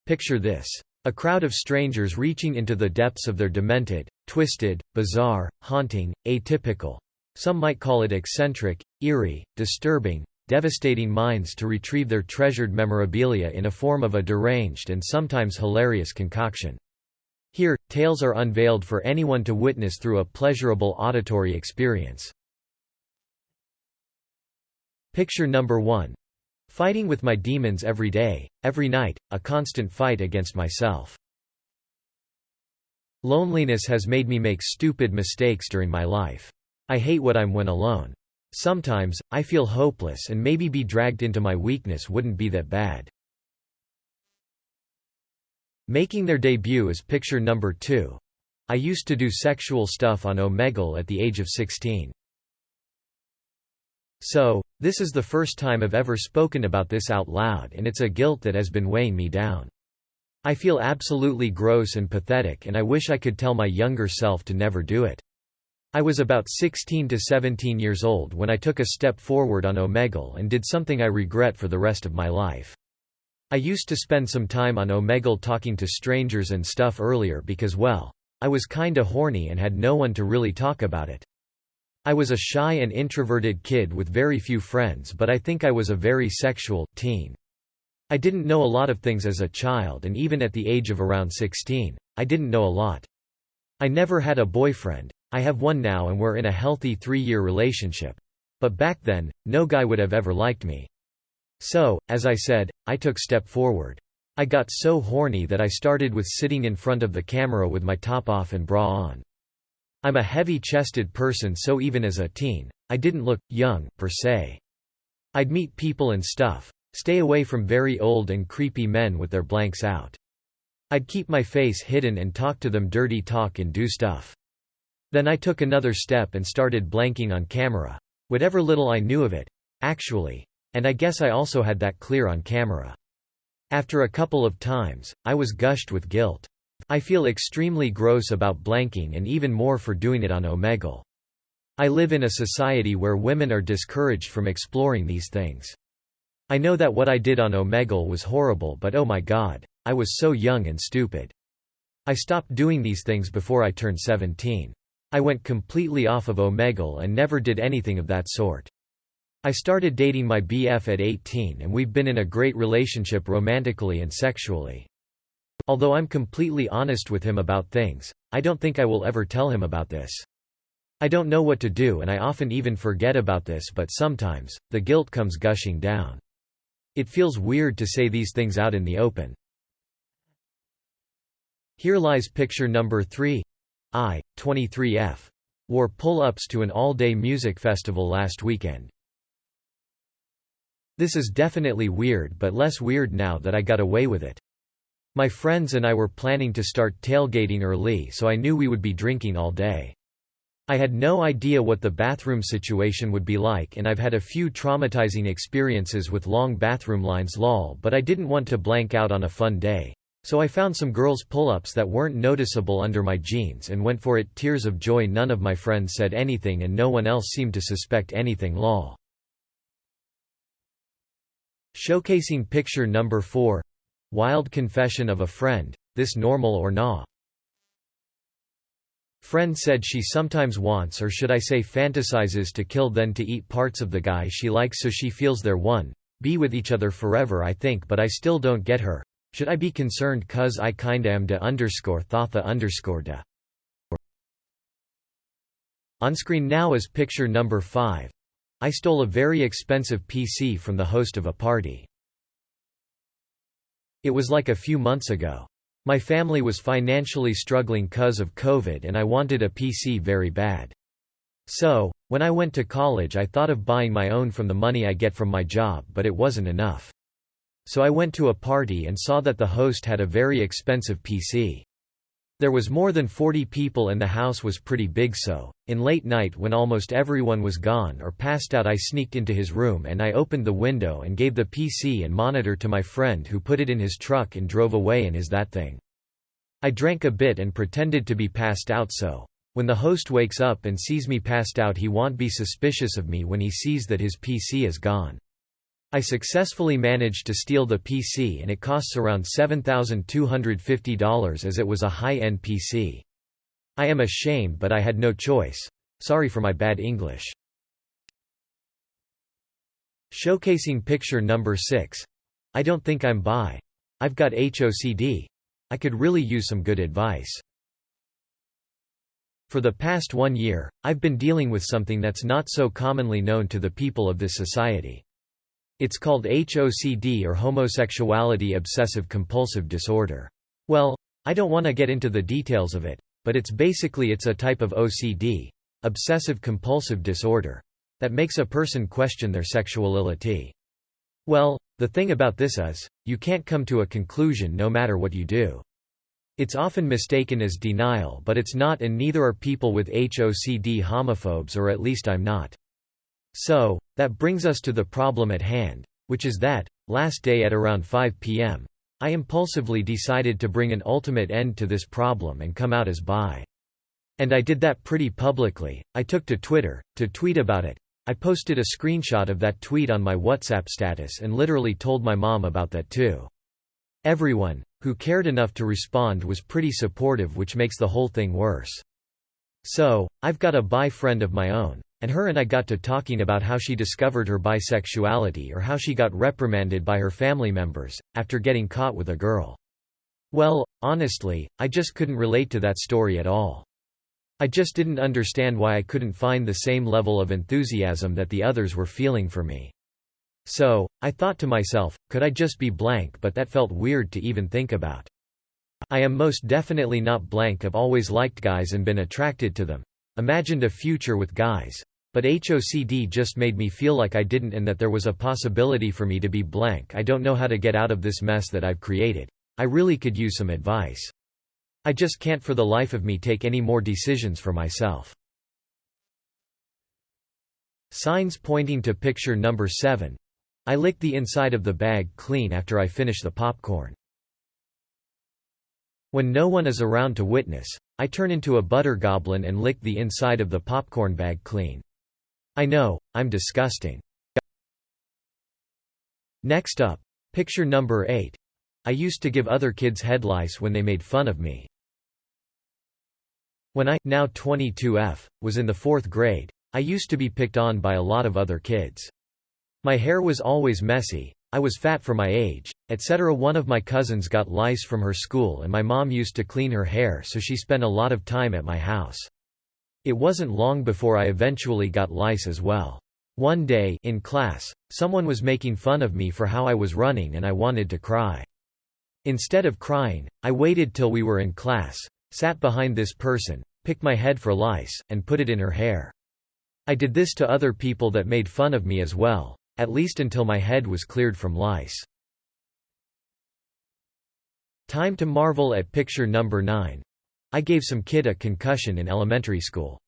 Picture this. A crowd of strangers reaching into the depths of their demented, twisted, bizarre, haunting, atypical, some might call it eccentric, eerie, disturbing, devastating minds to retrieve their treasured memorabilia in a form of a deranged and sometimes hilarious concoction. Here, tales are unveiled for anyone to witness through a pleasurable auditory experience. Picture number 1. Fighting with my demons every day, every night, a constant fight against myself. Loneliness has made me make stupid mistakes during my life. I hate what I'm when alone. Sometimes, I feel hopeless and maybe be dragged into my weakness wouldn't be that bad. Making their debut is picture number 2. I used to do sexual stuff on Omegle at the age of 16. So, this is the first time I've ever spoken about this out loud, and it's a guilt that has been weighing me down. I feel absolutely gross and pathetic, and I wish I could tell my younger self to never do it. I was about 16 to 17 years old when I took a step forward on Omegle and did something I regret for the rest of my life. I used to spend some time on Omegle talking to strangers and stuff earlier because, well, I was kinda horny and had no one to really talk about it. I was a shy and introverted kid with very few friends, but I think I was a very sexual teen. I didn't know a lot of things as a child, and even at the age of around 16, I didn't know a lot. I never had a boyfriend. I have one now and we're in a healthy 3-year relationship. But back then, no guy would have ever liked me. So, as I said, I took step forward. I got so horny that I started with sitting in front of the camera with my top off and bra on. I'm a heavy-chested person, so even as a teen, I didn't look young, per se. I'd meet people and stuff. Stay away from very old and creepy men with their blanks out. I'd keep my face hidden and talk to them dirty talk and do stuff. Then I took another step and started blanking on camera. Whatever little I knew of it, actually. And I guess I also had that clear on camera. After a couple of times, I was gushed with guilt. I feel extremely gross about blanking and even more for doing it on Omegle. I live in a society where women are discouraged from exploring these things. I know that what I did on Omegle was horrible, but oh my god, I was so young and stupid. I stopped doing these things before I turned 17. I went completely off of Omegle and never did anything of that sort. I started dating my BF at 18 and we've been in a great relationship romantically and sexually. Although I'm completely honest with him about things, I don't think I will ever tell him about this. I don't know what to do and I often even forget about this, but sometimes, the guilt comes gushing down. It feels weird to say these things out in the open. Here lies picture number 3. I, 23F. Wore pull-ups to an all-day music festival last weekend. This is definitely weird, but less weird now that I got away with it. My friends and I were planning to start tailgating early, so I knew we would be drinking all day. I had no idea what the bathroom situation would be like, and I've had a few traumatizing experiences with long bathroom lines but I didn't want to blank out on a fun day. So I found some girls' pull-ups that weren't noticeable under my jeans and went for it. Tears of joy. None of my friends said anything and no one else seemed to suspect anything. Lol. Showcasing picture number 4. Wild confession of a friend, this normal or nah? Friend said she sometimes wants, or should I say fantasizes, to kill then to eat parts of the guy she likes so she feels they're one. Be with each other forever I think, but I still don't get her. Should I be concerned cuz I kinda am _thotha_da. On screen now is picture number 5. I stole a very expensive PC from the host of a party. It was like a few months ago. My family was financially struggling cuz of COVID and I wanted a PC very bad. So, when I went to college I thought of buying my own from the money I get from my job, but it wasn't enough. So I went to a party and saw that the host had a very expensive PC. There was more than 40 people and the house was pretty big, so, in late night when almost everyone was gone or passed out, I sneaked into his room and I opened the window and gave the PC and monitor to my friend, who put it in his truck and drove away in his that thing. I drank a bit and pretended to be passed out, so when the host wakes up and sees me passed out he won't be suspicious of me when he sees that his PC is gone. I successfully managed to steal the PC and it costs around $7,250 as it was a high-end PC. I am ashamed but I had no choice. Sorry for my bad English. Showcasing picture number 6. I don't think I'm bi. I've got HOCD. I could really use some good advice. For the past 1 year, I've been dealing with something that's not so commonly known to the people of this society. It's called HOCD or homosexuality obsessive-compulsive disorder. Well, I don't want to get into the details of it, but it's a type of OCD, obsessive-compulsive disorder, that makes a person question their sexuality. Well, the thing about this is, you can't come to a conclusion no matter what you do. It's often mistaken as denial, but it's not, and neither are people with HOCD homophobes, or at least I'm not. So, that brings us to the problem at hand, which is that, last day at around 5 p.m., I impulsively decided to bring an ultimate end to this problem and come out as bi. And I did that pretty publicly. I took to Twitter to tweet about it. I posted a screenshot of that tweet on my WhatsApp status and literally told my mom about that too. Everyone who cared enough to respond was pretty supportive, which makes the whole thing worse. So, I've got a bi friend of my own, and her and I got to talking about how she discovered her bisexuality or how she got reprimanded by her family members after getting caught with a girl. Well, honestly, I just couldn't relate to that story at all. I just didn't understand why I couldn't find the same level of enthusiasm that the others were feeling for me. So, I thought to myself, could I just be blank, but that felt weird to even think about. I am most definitely not blank. I've always liked guys and been attracted to them. Imagined a future with guys. But HOCD just made me feel like I didn't, and that there was a possibility for me to be blank. I don't know how to get out of this mess that I've created. I really could use some advice. I just can't for the life of me take any more decisions for myself. Signs pointing to picture number 7. I licked the inside of the bag clean after I finish the popcorn. When no one is around to witness, I turn into a butter goblin and lick the inside of the popcorn bag clean. I know, I'm disgusting. Next up, picture number 8. I used to give other kids head lice when they made fun of me. When I, now 22F, was in the 4th grade, I used to be picked on by a lot of other kids. My hair was always messy, I was fat for my age, etc. One of my cousins got lice from her school and my mom used to clean her hair, so she spent a lot of time at my house. It wasn't long before I eventually got lice as well. One day, in class, someone was making fun of me for how I was running and I wanted to cry. Instead of crying, I waited till we were in class, sat behind this person, picked my head for lice, and put it in her hair. I did this to other people that made fun of me as well, at least until my head was cleared from lice. Time to marvel at picture number 9. I gave some kid a concussion in elementary school.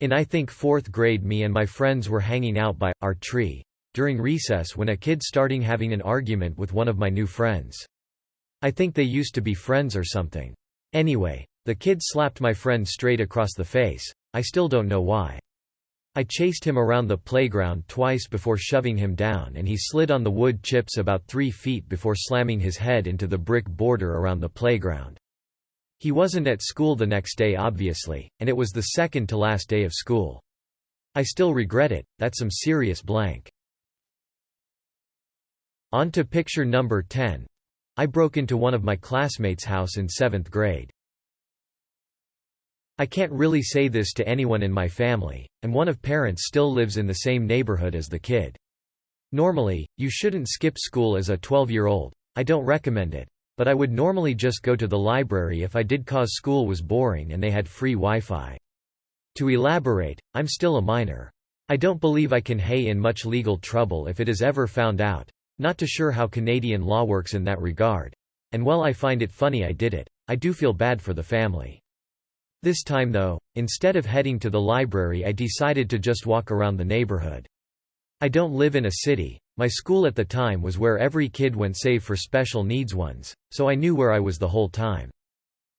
In I think 4th grade, me and my friends were hanging out by our tree during recess when a kid started having an argument with one of my new friends. I think they used to be friends or something. Anyway, the kid slapped my friend straight across the face. I still don't know why. I chased him around the playground twice before shoving him down, and he slid on the wood chips about 3 feet before slamming his head into the brick border around the playground. He wasn't at school the next day obviously, and it was the second to last day of school. I still regret it. That's some serious blank. On to picture number 10. I broke into one of my classmates' house in 7th grade. I can't really say this to anyone in my family, and one of parents still lives in the same neighborhood as the kid. Normally, you shouldn't skip school as a 12-year-old. I don't recommend it. But I would normally just go to the library if I did, cause school was boring and they had free Wi-Fi. To elaborate, I'm still a minor. I don't believe I can hay in much legal trouble if it is ever found out. Not too sure how Canadian law works in that regard. And while I find it funny I did it, I do feel bad for the family. This time though, instead of heading to the library, I decided to just walk around the neighborhood. I don't live in a city. My school at the time was where every kid went save for special needs ones, so I knew where I was the whole time.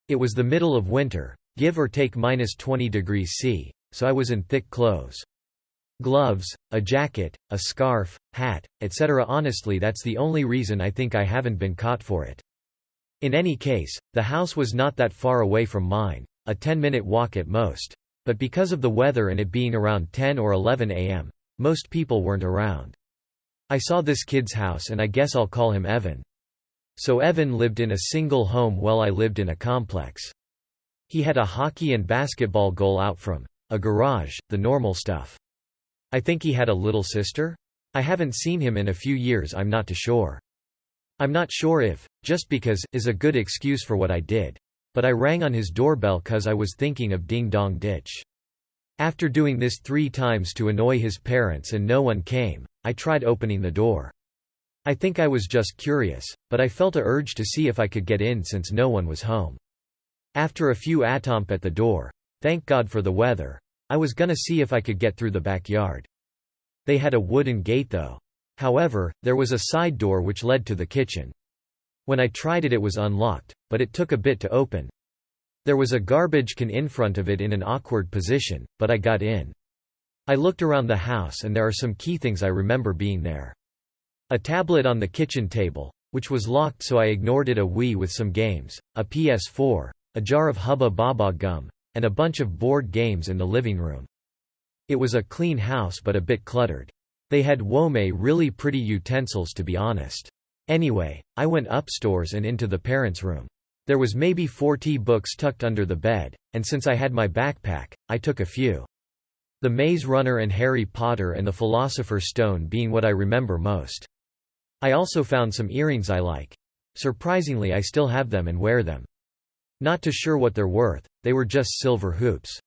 It was the middle of winter, give or take -20 degrees C, so I was in thick clothes. Gloves, a jacket, a scarf, hat, etc. Honestly, that's the only reason I think I haven't been caught for it. In any case, the house was not that far away from mine, a 10-minute walk at most. But because of the weather and it being around 10 or 11 a.m., most people weren't around. I saw this kid's house and I guess I'll call him Evan. So Evan lived in a single home while I lived in a complex. He had a hockey and basketball goal out from a garage, the normal stuff. I think he had a little sister? I haven't seen him in a few years, I'm not too sure. I'm not sure if, just because, is a good excuse for what I did. But I rang on his doorbell cause I was thinking of Ding Dong Ditch. After doing this 3 times to annoy his parents and no one came, I tried opening the door. I think I was just curious, but I felt a urge to see if I could get in since no one was home. After a few attempt at the door, thank God for the weather, I was gonna see if I could get through the backyard. They had a wooden gate though. However, there was a side door which led to the kitchen. When I tried it was unlocked, but it took a bit to open. There was a garbage can in front of it in an awkward position, but I got in. I looked around the house and there are some key things I remember being there. A tablet on the kitchen table, which was locked so I ignored it, a Wii with some games, a PS4, a jar of Hubba Baba gum, and a bunch of board games in the living room. It was a clean house but a bit cluttered. They had really pretty utensils to be honest. Anyway, I went upstairs and into the parents' room. There was maybe 40 books tucked under the bed, and since I had my backpack, I took a few. The Maze Runner and Harry Potter and the Philosopher's Stone being what I remember most. I also found some earrings I like. Surprisingly, I still have them and wear them. Not too sure what they're worth, they were just silver hoops.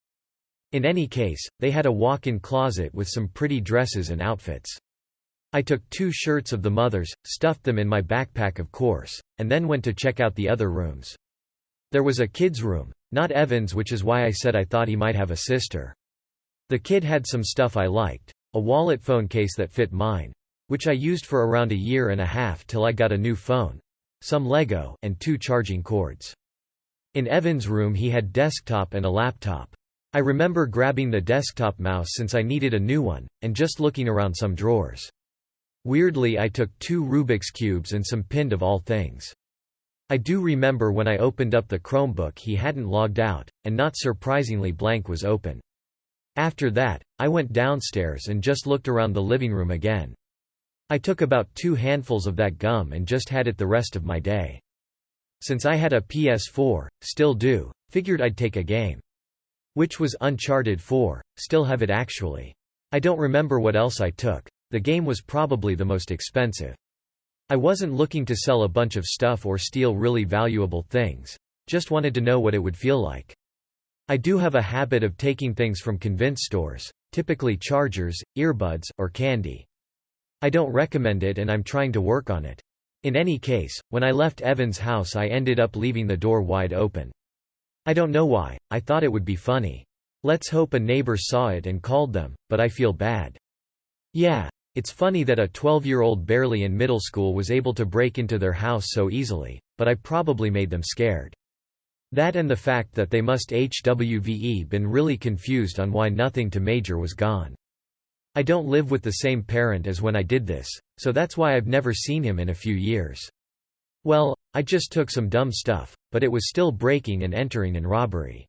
In any case, they had a walk-in closet with some pretty dresses and outfits. I took 2 shirts of the mother's, stuffed them in my backpack of course, and then went to check out the other rooms. There was a kid's room, not Evan's, which is why I said I thought he might have a sister. The kid had some stuff I liked, a wallet phone case that fit mine, which I used for around a year and a half till I got a new phone, some Lego, and 2 charging cords. In Evan's room he had desktop and a laptop. I remember grabbing the desktop mouse since I needed a new one, and just looking around some drawers. Weirdly, I took 2 Rubik's Cubes and some pinned of all things. I do remember when I opened up the Chromebook he hadn't logged out, and not surprisingly blank was open. After that, I went downstairs and just looked around the living room again. I took about 2 handfuls of that gum and just had it the rest of my day. Since I had a PS4, still do, figured I'd take a game. Which was Uncharted 4, still have it actually. I don't remember what else I took, the game was probably the most expensive. I wasn't looking to sell a bunch of stuff or steal really valuable things, just wanted to know what it would feel like. I do have a habit of taking things from convenience stores, typically chargers, earbuds, or candy. I don't recommend it and I'm trying to work on it. In any case, when I left Evan's house I ended up leaving the door wide open. I don't know why, I thought it would be funny. Let's hope a neighbor saw it and called them, but I feel bad. Yeah, it's funny that a 12-year-old barely in middle school was able to break into their house so easily, but I probably made them scared. That and the fact that they must have been really confused on why nothing too major was gone. I don't live with the same parent as when I did this, so that's why I've never seen him in a few years. Well, I just took some dumb stuff, but it was still breaking and entering and robbery.